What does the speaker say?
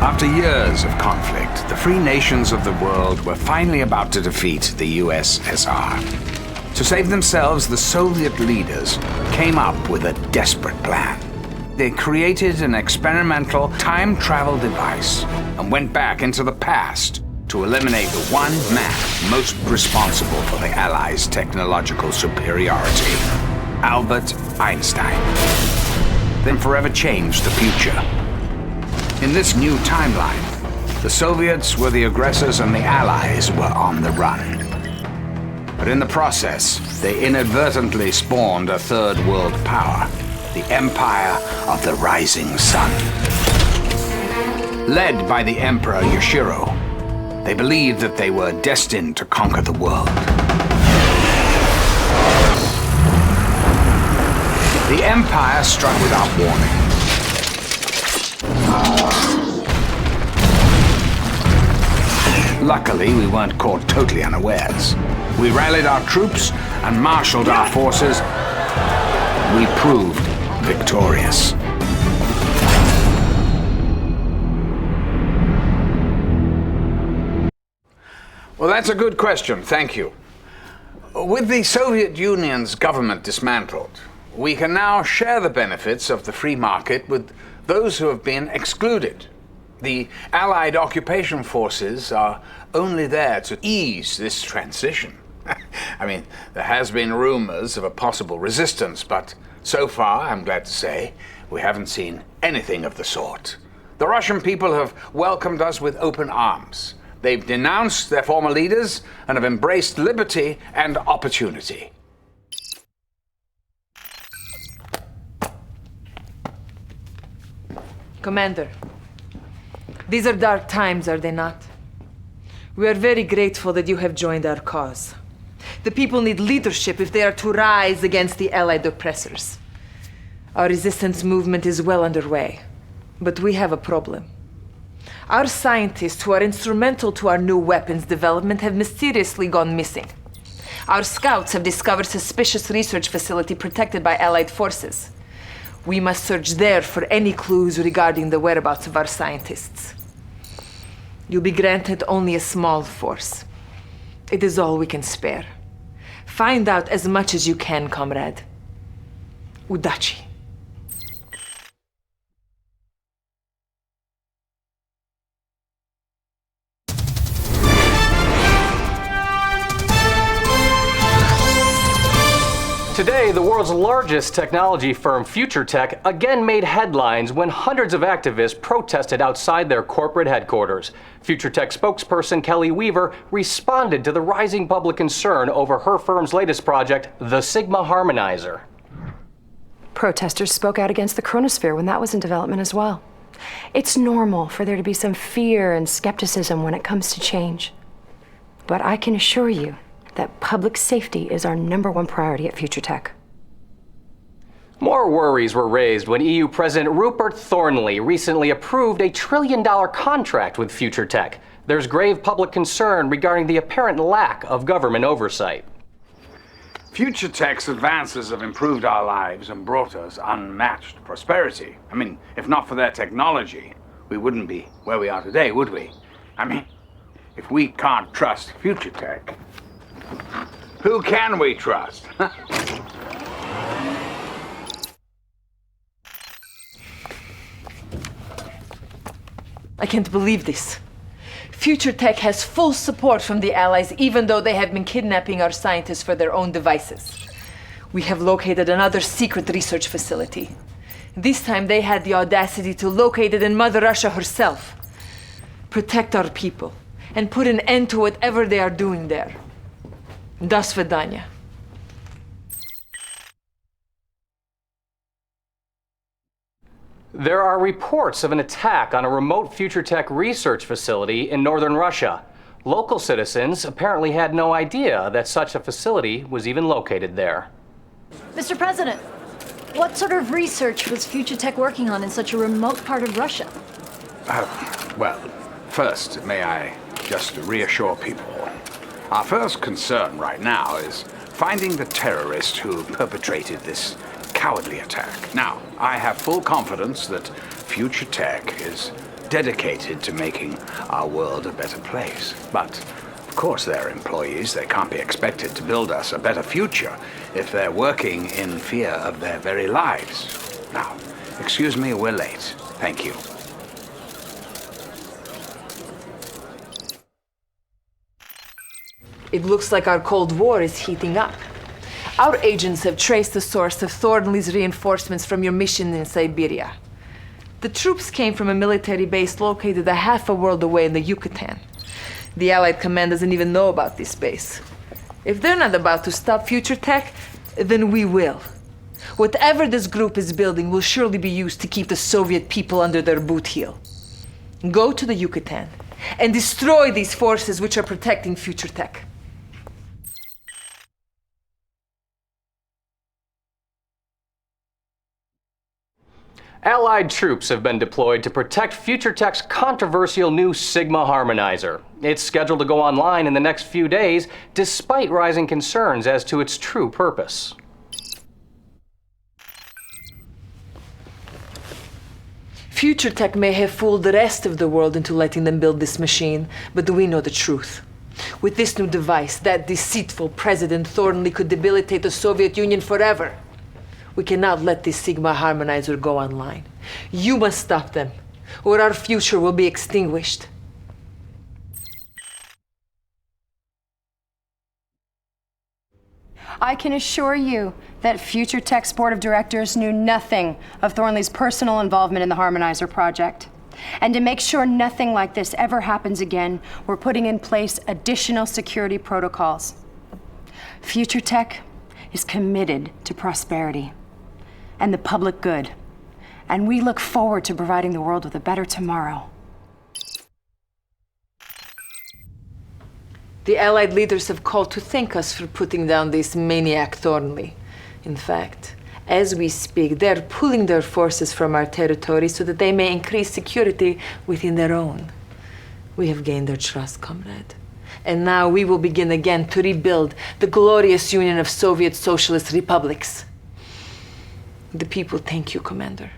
After years of conflict, the free nations of the world were finally about to defeat the USSR. To save themselves, the Soviet leaders came up with a desperate plan. They created an experimental time travel device and went back into the past to eliminate the one man most responsible for the Allies' technological superiority, Albert Einstein. Then forever changed the future. In this new timeline, the Soviets were the aggressors and the Allies were on the run. But in the process, they inadvertently spawned a third world power, the Empire of the Rising Sun. Led by the Emperor Yoshiro, they believed that they were destined to conquer the world. The Empire struck without warning. Luckily, we weren't caught totally unawares. We rallied our troops and marshaled our forces. We proved victorious. Well, that's a good question, thank you. With the Soviet Union's government dismantled, we can now share the benefits of the free market with those who have been excluded. The Allied occupation forces are only there to ease this transition. I mean, there has been rumors of a possible resistance, but so far, I'm glad to say, we haven't seen anything of the sort. The Russian people have welcomed us with open arms. They've denounced their former leaders and have embraced liberty and opportunity. Commander, these are dark times, are they not? We are very grateful that you have joined our cause. The people need leadership if they are to rise against the Allied oppressors. Our resistance movement is well underway, but we have a problem. Our scientists who are instrumental to our new weapons development have mysteriously gone missing. Our scouts have discovered suspicious research facility protected by Allied forces. We must search there for any clues regarding the whereabouts of our scientists. You'll be granted only a small force. It is all we can spare. Find out as much as you can, comrade. Udachi. Today, the world's largest technology firm, FutureTech, again made headlines when hundreds of activists protested outside their corporate headquarters. FutureTech spokesperson Kelly Weaver responded to the rising public concern over her firm's latest project, the Sigma Harmonizer. Protesters spoke out against the chronosphere when that was in development as well. It's normal for there to be some fear and skepticism when it comes to change. But I can assure you that public safety is our #1 priority at FutureTech. More worries were raised when EU President Rupert Thornley recently approved a $1 trillion contract with FutureTech. There's grave public concern regarding the apparent lack of government oversight. FutureTech's advances have improved our lives and brought us unmatched prosperity. I mean, if not for their technology, we wouldn't be where we are today, would we? I mean, if we can't trust FutureTech, who can we trust? I can't believe this. FutureTech has full support from the Allies, even though they have been kidnapping our scientists for their own devices. We have located another secret research facility. This time they had the audacity to locate it in Mother Russia herself. Protect our people and put an end to whatever they are doing there. До свидания. There are reports of an attack on a remote FutureTech research facility in northern Russia. Local citizens apparently had no idea that such a facility was even located there. Mr. President, what sort of research was FutureTech working on in such a remote part of Russia? Well, first, may I just reassure people. Our first concern right now is finding the terrorist who perpetrated this cowardly attack. Now, I have full confidence that FutureTech is dedicated to making our world a better place. But, of course, they're employees. They can't be expected to build us a better future if they're working in fear of their very lives. Now, excuse me, we're late. Thank you. It looks like our Cold War is heating up. Our agents have traced the source of Thornley's reinforcements from your mission in Siberia. The troops came from a military base located a half a world away in the Yucatan. The Allied command doesn't even know about this base. If they're not about to stop FutureTech, then we will. Whatever this group is building will surely be used to keep the Soviet people under their boot heel. Go to the Yucatan and destroy these forces which are protecting FutureTech. Allied troops have been deployed to protect FutureTech's controversial new Sigma Harmonizer. It's scheduled to go online in the next few days, despite rising concerns as to its true purpose. FutureTech may have fooled the rest of the world into letting them build this machine, but we know the truth. With this new device, that deceitful President Thornley could debilitate the Soviet Union forever. We cannot let this Sigma Harmonizer go online. You must stop them, or our future will be extinguished. I can assure you that FutureTech's board of directors knew nothing of Thornley's personal involvement in the Harmonizer project. And to make sure nothing like this ever happens again, we're putting in place additional security protocols. FutureTech is committed to prosperity and the public good, and we look forward to providing the world with a better tomorrow. The Allied leaders have called to thank us for putting down this maniac Thornley. In fact, as we speak, they're pulling their forces from our territory so that they may increase security within their own. We have gained their trust, comrade. And now we will begin again to rebuild the glorious union of Soviet Socialist republics. The people thank you, Commander.